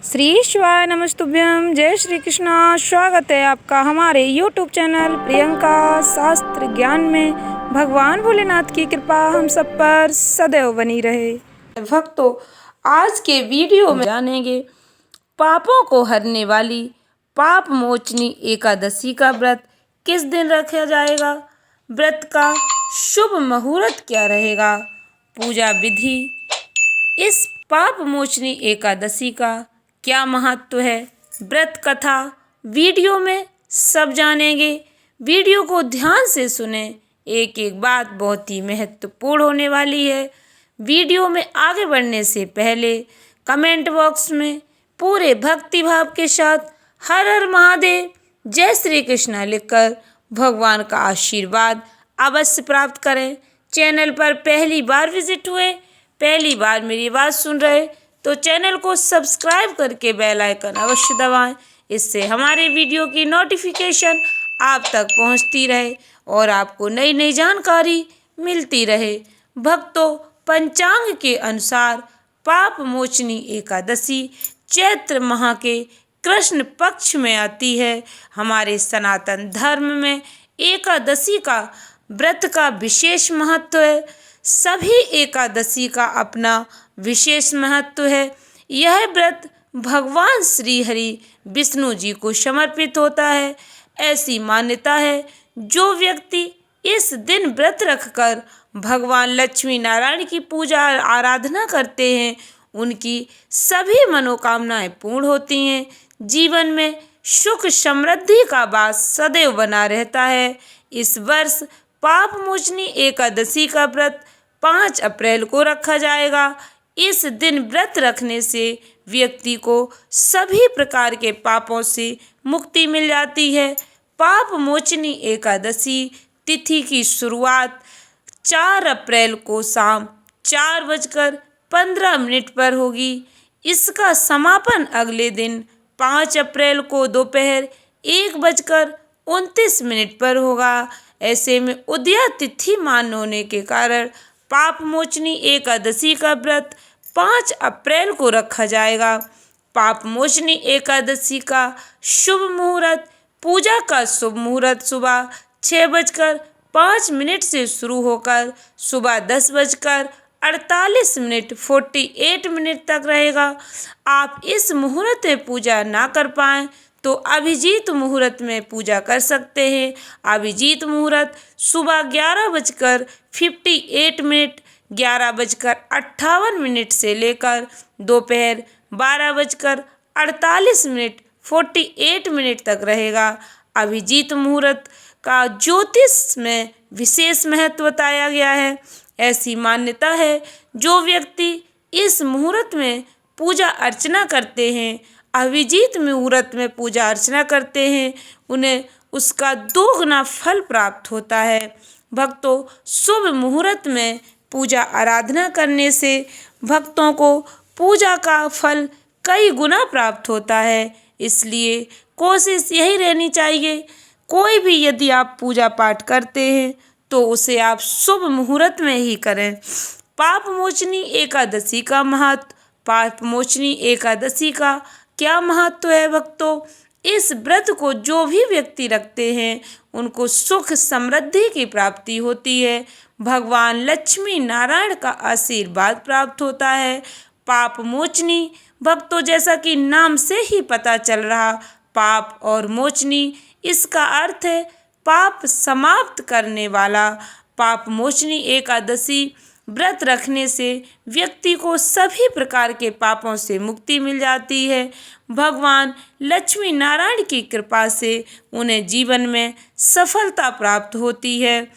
श्री शिवाय नमस्तुभ्यम। जय श्री कृष्णा। स्वागत है आपका हमारे YouTube चैनल प्रियंका शास्त्र ज्ञान में। भगवान भोलेनाथ की कृपा हम सब पर सदैव बनी रहे। भक्तों, आज के वीडियो में जानेंगे पापों को हरने वाली पाप मोचनी एकादशी का व्रत किस दिन रखा जाएगा, व्रत का शुभ मुहूर्त क्या रहेगा, पूजा विधि, इस पाप मोचनी एकादशी का क्या महत्व है, व्रत कथा वीडियो में सब जानेंगे। वीडियो को ध्यान से सुने, एक एक बात बहुत ही महत्वपूर्ण होने वाली है। वीडियो में आगे बढ़ने से पहले कमेंट बॉक्स में पूरे भक्ति भाव के साथ हर हर महादेव, जय श्री कृष्णा लिखकर भगवान का आशीर्वाद अवश्य प्राप्त करें। चैनल पर पहली बार विजिट हुए, पहली बार मेरी आवाज़ सुन रहे तो चैनल को सब्सक्राइब करके बेल आइकन अवश्य दबाएं। इससे हमारे वीडियो की नोटिफिकेशन आप तक पहुंचती रहे और आपको नई नई जानकारी मिलती रहे। भक्तों, पंचांग के अनुसार पाप मोचनी एकादशी चैत्र माह के कृष्ण पक्ष में आती है। हमारे सनातन धर्म में एकादशी का व्रत का विशेष महत्व है। सभी एकादशी का अपना विशेष महत्व है। यह व्रत भगवान श्री हरि विष्णु जी को समर्पित होता है। ऐसी मान्यता है, जो व्यक्ति इस दिन व्रत रखकर भगवान लक्ष्मी नारायण की पूजा आराधना करते हैं, उनकी सभी मनोकामनाएं पूर्ण होती हैं। जीवन में सुख समृद्धि का वास सदैव बना रहता है। इस वर्ष पाप मोचनी एकादशी का व्रत 5 अप्रैल को रखा जाएगा। इस दिन व्रत रखने से व्यक्ति को सभी प्रकार के पापों से मुक्ति मिल जाती है। पाप मोचनी एकादशी तिथि की शुरुआत 4 अप्रैल को शाम 4:15 पर होगी। इसका समापन अगले दिन 5 अप्रैल को दोपहर 1:29 पर होगा। ऐसे में उदया तिथि मान होने के कारण पाप मोचनी एकादशी का व्रत 5 अप्रैल को रखा जाएगा। पाप मोचनी एकादशी का शुभ मुहूर्त, पूजा का शुभ मुहूर्त सुबह 6:05 से शुरू होकर सुबह 10:48 48 तक रहेगा। आप इस मुहूर्त में पूजा ना कर पाएँ तो अभिजीत मुहूर्त में पूजा कर सकते हैं। अभिजीत मुहूर्त सुबह 11:58 11:58 से लेकर दोपहर 12:48 48 तक रहेगा। अभिजीत मुहूर्त का ज्योतिष में विशेष महत्व बताया गया है। ऐसी मान्यता है, जो व्यक्ति इस मुहूर्त में पूजा अर्चना करते हैं, अभिजीत मुहूर्त में पूजा अर्चना करते हैं, उन्हें उसका 2 गुना फल प्राप्त होता है। भक्तों, शुभ मुहूर्त में पूजा आराधना करने से भक्तों को पूजा का फल कई गुना प्राप्त होता है। इसलिए कोशिश यही रहनी चाहिए, कोई भी यदि आप पूजा पाठ करते हैं तो उसे आप शुभ मुहूर्त में ही करें। पाप मोचनी एकादशी का महत्व। पाप मोचनी एकादशी का क्या महत्व है भक्तों? इस व्रत को जो भी व्यक्ति रखते हैं, उनको सुख समृद्धि की प्राप्ति होती है। भगवान लक्ष्मी नारायण का आशीर्वाद प्राप्त होता है। पाप मोचनी भक्तों, जैसा कि नाम से ही पता चल रहा, पाप और मोचनी, इसका अर्थ है पाप समाप्त करने वाला। पाप मोचनी एकादशी व्रत रखने से व्यक्ति को सभी प्रकार के पापों से मुक्ति मिल जाती है। भगवान लक्ष्मी नारायण की कृपा से उन्हें जीवन में सफलता प्राप्त होती है।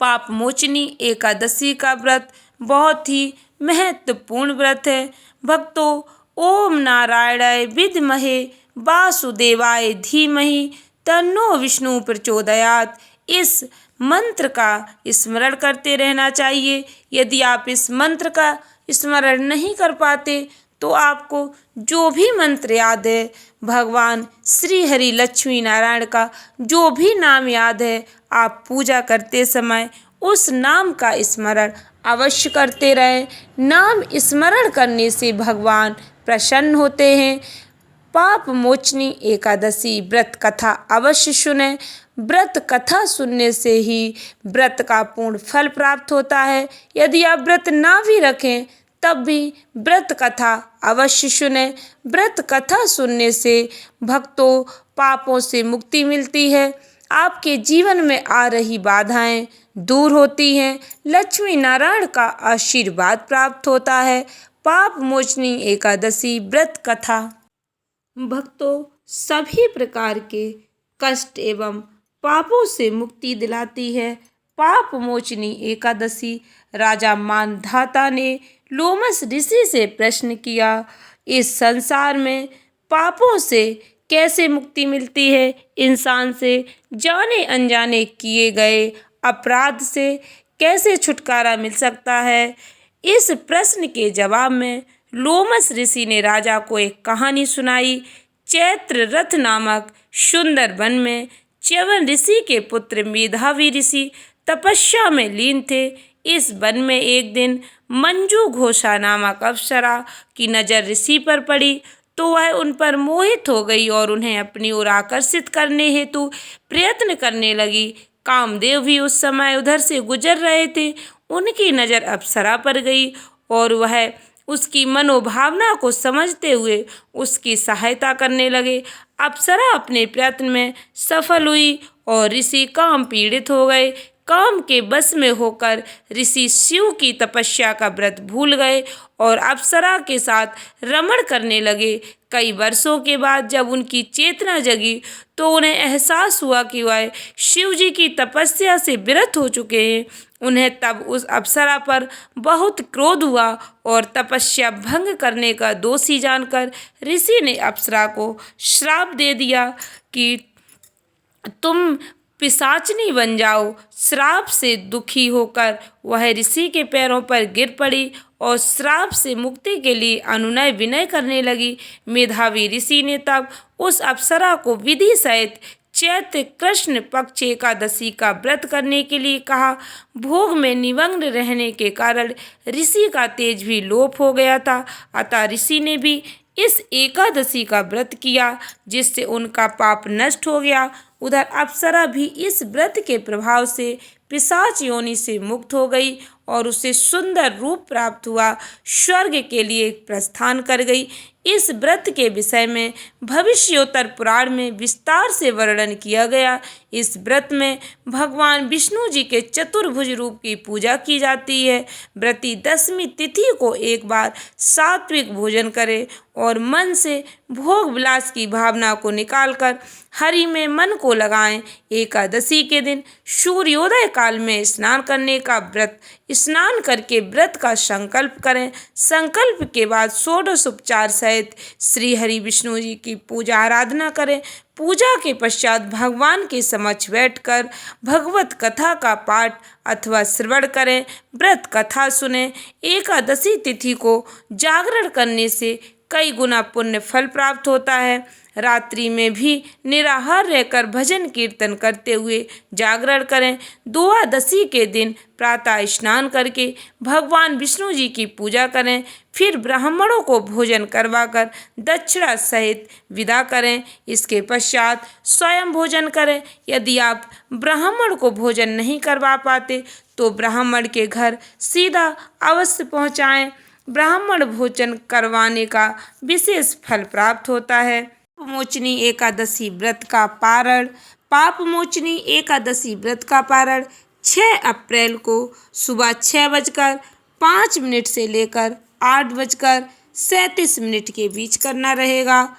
पाप मोचनी एकादशी का व्रत बहुत ही महत्वपूर्ण व्रत है। भक्तों, ओम नारायणाय विद्महे वासुदेवाय धीमहि तन्नो विष्णु प्रचोदयात्, इस मंत्र का स्मरण करते रहना चाहिए। यदि आप इस मंत्र का स्मरण नहीं कर पाते तो आपको जो भी मंत्र याद है, भगवान श्री हरि लक्ष्मी नारायण का जो भी नाम याद है, आप पूजा करते समय उस नाम का स्मरण अवश्य करते रहें। नाम स्मरण करने से भगवान प्रसन्न होते हैं। पाप मोचनी एकादशी व्रत कथा अवश्य सुने। व्रत कथा सुनने से ही व्रत का पूर्ण फल प्राप्त होता है। यदि आप व्रत ना भी रखें तब भी व्रत कथा अवश्य सुने। व्रत कथा सुनने से भक्तों पापों से मुक्ति मिलती है। आपके जीवन में आ रही बाधाएं दूर होती हैं। लक्ष्मी नारायण का आशीर्वाद प्राप्त होता है। पाप मोचनी एकादशी व्रत कथा भक्तों सभी प्रकार के कष्ट एवं पापों से मुक्ति दिलाती है। पाप मोचनी एकादशी राजा मानधाता ने लोमस ऋषि से प्रश्न किया, इस संसार में पापों से कैसे मुक्ति मिलती है? इंसान से जाने अनजाने किए गए अपराध से कैसे छुटकारा मिल सकता है? इस प्रश्न के जवाब में लोमस ऋषि ने राजा को एक कहानी सुनाई। चैत्र रथ नामक सुंदर वन में च्यवन ऋषि के पुत्र मेधावी ऋषि तपस्या में लीन थे। इस वन में एक दिन मंजू घोषा नामक अप्सरा की नज़र ऋषि पर पड़ी तो वह उन पर मोहित हो गई और उन्हें अपनी ओर आकर्षित करने हेतु प्रयत्न करने लगी। कामदेव भी उस समय उधर से गुजर रहे थे। उनकी नज़र अप्सरा पर गई और वह उसकी मनोभावना को समझते हुए उसकी सहायता करने लगे। अप्सरा अपने प्रयत्न में सफल हुई और ऋषि काम पीड़ित हो गए। काम के बस में होकर ऋषि शिव की तपस्या का व्रत भूल गए और अप्सरा के साथ रमण करने लगे। कई वर्षों के बाद जब उनकी चेतना जगी तो उन्हें एहसास हुआ कि वह शिव जी की तपस्या से विरत हो चुके हैं। उन्हें तब उस अप्सरा पर बहुत क्रोध हुआ और तपस्या भंग करने का दोषी जानकर ऋषि ने अप्सरा को श्राप दे दिया कि तुम पिशाचनी बन जाओ। श्राप से दुखी होकर वह ऋषि के पैरों पर गिर पड़ी और श्राप से मुक्ति के लिए अनुनय विनय करने लगी। मेधावी ऋषि ने तब उस अप्सरा को विधि सहित चैत्र कृष्ण पक्ष एकादशी का व्रत करने के लिए कहा। भोग में निमग्न रहने के कारण ऋषि का तेज भी लोप हो गया था, अतः ऋषि ने भी इस एकादशी का व्रत किया जिससे उनका पाप नष्ट हो गया। उधर अप्सरा भी इस व्रत के प्रभाव से पिशाच योनि से मुक्त हो गई और उसे सुंदर रूप प्राप्त हुआ। स्वर्ग के लिए प्रस्थान कर गई। इस व्रत के विषय में भविष्योत्तर पुराण में विस्तार से वर्णन किया गया। इस व्रत में भगवान विष्णु जी के चतुर्भुज रूप की पूजा की जाती है। व्रती दशमी तिथि को एक बार सात्विक भोजन करे और मन से भोग विलास की भावना को निकालकर हरि में मन को लगाएं। एकादशी के दिन सूर्योदय काल में स्नान करने का व्रत स्नान करके व्रत का संकल्प करें। संकल्प के बाद षोडशोपचार सहित श्री हरि विष्णु जी की पूजा आराधना करें। पूजा के पश्चात भगवान के समक्ष बैठकर भगवत कथा का पाठ अथवा श्रवण करें। व्रत कथा सुने। एकादशी तिथि को जागरण करने से कई गुना पुण्य फल प्राप्त होता है। रात्रि में भी निराहार रहकर भजन कीर्तन करते हुए जागरण करें। द्वादशी के दिन प्रातः स्नान करके भगवान विष्णु जी की पूजा करें। फिर ब्राह्मणों को भोजन करवाकर दक्षिणा सहित विदा करें। इसके पश्चात स्वयं भोजन करें। यदि आप ब्राह्मण को भोजन नहीं करवा पाते तो ब्राह्मण के घर सीधा अवश्य पहुँचाएँ। ब्राह्मण भोजन करवाने का विशेष फल प्राप्त होता है। पापमोचनी एकादशी व्रत का पारण। पापमोचनी एकादशी व्रत का पारण 6 अप्रैल को सुबह 6:05 से लेकर 8:37 के बीच करना रहेगा।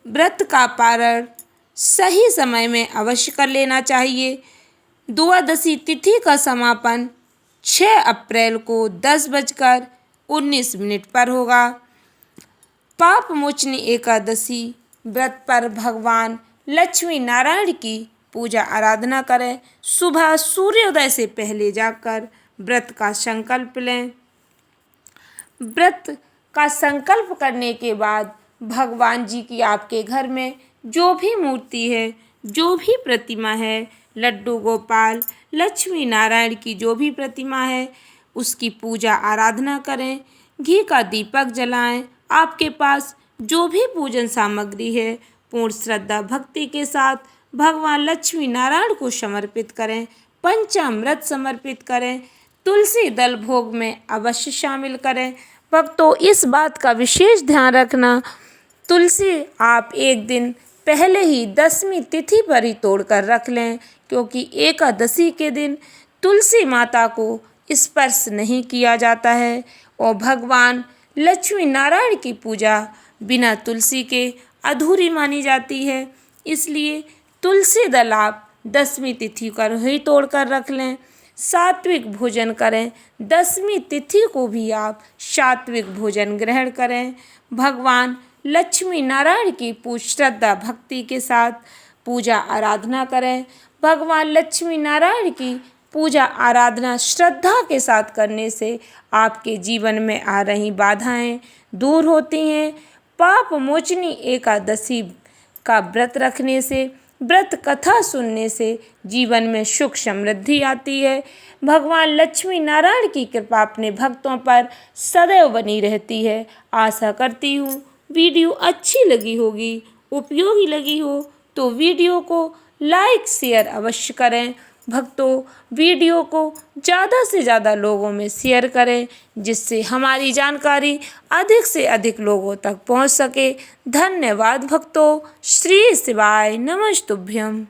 व्रत का पारण सही समय में अवश्य कर लेना चाहिए। द्वादशी तिथि का समापन 6 अप्रैल को 10:19 पर होगा। पापमोचनी एकादशी व्रत पर भगवान लक्ष्मी नारायण की पूजा आराधना करें। सुबह सूर्योदय से पहले जाकर व्रत का संकल्प लें। व्रत का संकल्प करने के बाद भगवान जी की आपके घर में जो भी मूर्ति है, जो भी प्रतिमा है, लड्डू गोपाल, लक्ष्मी नारायण की जो भी प्रतिमा है, उसकी पूजा आराधना करें। घी का दीपक जलाएं। आपके पास जो भी पूजन सामग्री है पूर्ण श्रद्धा भक्ति के साथ भगवान लक्ष्मी नारायण को समर्पित करें। पंचामृत समर्पित करें। तुलसी दल भोग में अवश्य शामिल करें। भक्तों, इस बात का विशेष ध्यान रखना, तुलसी आप एक दिन पहले ही 10वीं तिथि पर ही तोड़कर रख लें, क्योंकि एकादशी के दिन तुलसी माता को स्पर्श नहीं किया जाता है और भगवान लक्ष्मी नारायण की पूजा बिना तुलसी के अधूरी मानी जाती है। इसलिए तुलसी दल आप 10वीं तिथि पर ही तोड़कर रख लें। सात्विक भोजन करें। 10वीं तिथि को भी आप सात्विक भोजन ग्रहण करें। भगवान लक्ष्मी नारायण की श्रद्धा भक्ति के साथ पूजा आराधना करें। भगवान लक्ष्मी नारायण की पूजा आराधना श्रद्धा के साथ करने से आपके जीवन में आ रही बाधाएं दूर होती हैं। पाप मोचनी एकादशी का व्रत रखने से, व्रत कथा सुनने से जीवन में सुख समृद्धि आती है। भगवान लक्ष्मी नारायण की कृपा अपने भक्तों पर सदैव बनी रहती है। आशा करती हूँ वीडियो अच्छी लगी होगी, उपयोगी लगी हो तो वीडियो को लाइक शेयर अवश्य करें। भक्तों, वीडियो को ज़्यादा से ज़्यादा लोगों में शेयर करें, जिससे हमारी जानकारी अधिक से अधिक लोगों तक पहुंच सके। धन्यवाद भक्तों। श्री शिवाय नमस्तुभ्यम।